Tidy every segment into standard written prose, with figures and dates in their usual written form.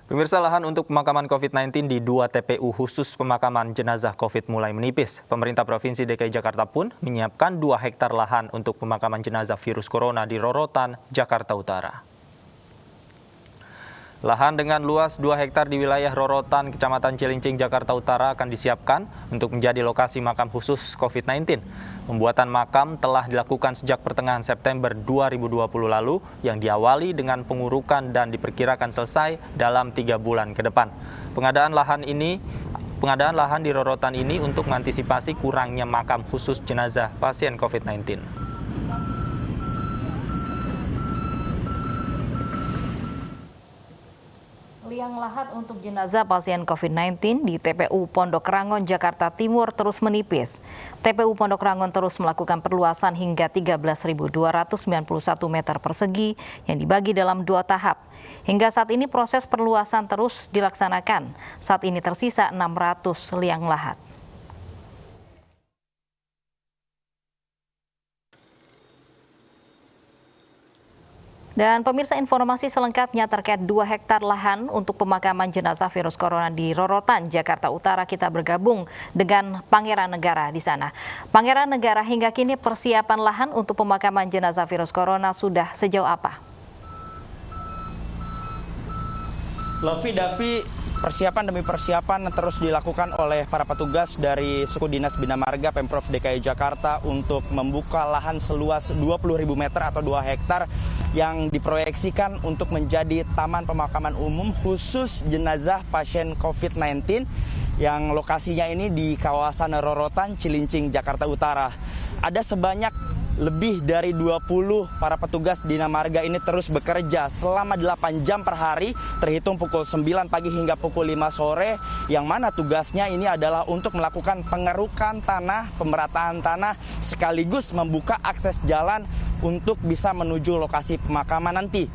Pemirsa, lahan untuk pemakaman COVID-19 di 2 TPU khusus pemakaman jenazah COVID mulai menipis. Pemerintah Provinsi DKI Jakarta pun menyiapkan 2 hektar lahan untuk pemakaman jenazah virus corona di Rorotan, Jakarta Utara. Lahan dengan luas 2 hektar di wilayah Rorotan, Kecamatan Cilincing, Jakarta Utara akan disiapkan untuk menjadi lokasi makam khusus COVID-19. Pembuatan makam telah dilakukan sejak pertengahan September 2020 lalu yang diawali dengan pengurukan dan diperkirakan selesai dalam 3 bulan ke depan. Pengadaan lahan di Rorotan ini untuk mengantisipasi kurangnya makam khusus jenazah pasien COVID-19. Liang lahat untuk jenazah pasien COVID-19 di TPU Pondok Rangon, Jakarta Timur terus menipis. TPU Pondok Rangon terus melakukan perluasan hingga 13.291 meter persegi yang dibagi dalam 2 tahap. Hingga saat ini proses perluasan terus dilaksanakan. Saat ini tersisa 600 liang lahat. Dan pemirsa, informasi selengkapnya terkait 2 hektar lahan untuk pemakaman jenazah virus corona di Rorotan, Jakarta Utara, kita bergabung dengan Pangeran Negara di sana. Pangeran Negara, hingga kini persiapan lahan untuk pemakaman jenazah virus corona sudah sejauh apa? Lovi, Davi, persiapan demi persiapan terus dilakukan oleh para petugas dari Suku Dinas Bina Marga Pemprov DKI Jakarta untuk membuka lahan seluas 20.000 meter atau 2 hektar yang diproyeksikan untuk menjadi taman pemakaman umum khusus jenazah pasien COVID-19 yang lokasinya ini di kawasan Rorotan, Cilincing, Jakarta Utara. Ada sebanyak lebih dari 20 para petugas Dina Marga ini terus bekerja selama 8 jam per hari, terhitung pukul 9 pagi hingga pukul 5 sore, yang mana tugasnya ini adalah untuk melakukan pengerukan tanah, pemerataan tanah, sekaligus membuka akses jalan untuk bisa menuju lokasi pemakaman nanti.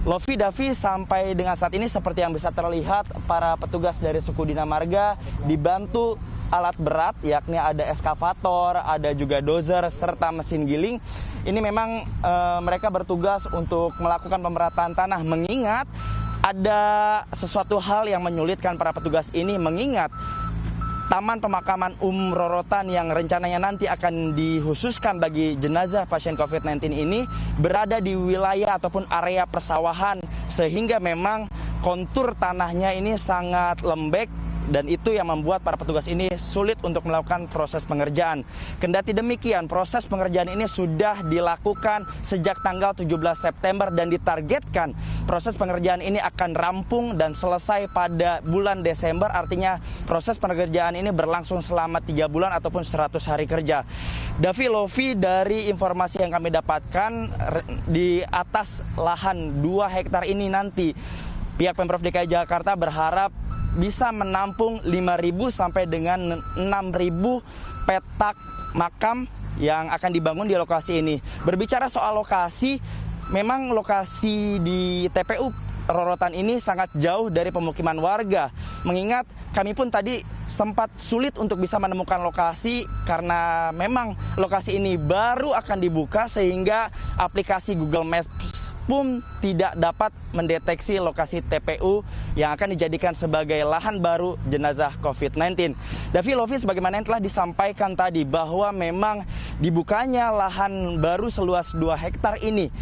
Lovi, Davi, sampai dengan saat ini seperti yang bisa terlihat, para petugas dari Suku Dina Marga dibantu alat berat, yakni ada eskavator, ada juga dozer, serta mesin giling. Ini memang mereka bertugas untuk melakukan pemerataan tanah, mengingat ada sesuatu hal yang menyulitkan para petugas ini, mengingat Taman Pemakaman Umum Rorotan yang rencananya nanti akan dikhususkan bagi jenazah pasien COVID-19 ini berada di wilayah ataupun area persawahan, sehingga memang kontur tanahnya ini sangat lembek. Dan itu yang membuat para petugas ini sulit untuk melakukan proses pengerjaan. Kendati demikian, proses pengerjaan ini sudah dilakukan sejak tanggal 17 September dan ditargetkan proses pengerjaan ini akan rampung dan selesai pada bulan Desember. Artinya proses pengerjaan ini berlangsung selama 3 bulan ataupun 100 hari kerja. Davi, Lovi, dari informasi yang kami dapatkan, di atas lahan 2 hektar ini nanti pihak Pemprov DKI Jakarta berharap bisa menampung 5.000 sampai dengan 6.000 petak makam yang akan dibangun di lokasi ini. Berbicara soal lokasi, memang lokasi di TPU Rorotan ini sangat jauh dari pemukiman warga. Mengingat kami pun tadi sempat sulit untuk bisa menemukan lokasi karena memang lokasi ini baru akan dibuka, sehingga aplikasi Google Maps pun tidak dapat mendeteksi lokasi TPU yang akan dijadikan sebagai lahan baru jenazah COVID-19. Davi, Lovi, sebagaimana yang telah disampaikan tadi bahwa memang dibukanya lahan baru seluas 2 hektar ini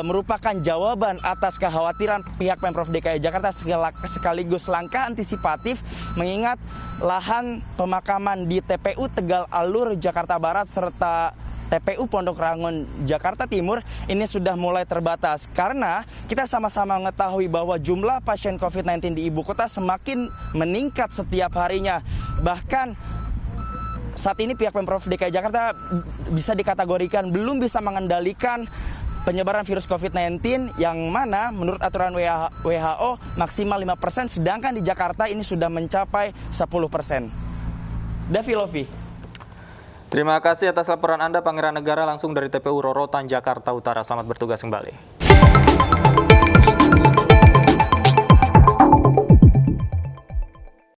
merupakan jawaban atas kekhawatiran pihak Pemprov DKI Jakarta sekaligus langkah antisipatif, mengingat lahan pemakaman di TPU Tegal Alur, Jakarta Barat, serta TPU Pondok Rangon, Jakarta Timur ini sudah mulai terbatas. Karena kita sama-sama mengetahui bahwa jumlah pasien COVID-19 di ibu kota semakin meningkat setiap harinya. Bahkan saat ini pihak Pemprov DKI Jakarta bisa dikategorikan belum bisa mengendalikan penyebaran virus COVID-19, yang mana menurut aturan WHO maksimal 5%, sedangkan di Jakarta ini sudah mencapai 10%. Davi, Lovi. Terima kasih atas laporan Anda, Pangeran Negara, langsung dari TPU Rorotan, Jakarta Utara. Selamat bertugas kembali.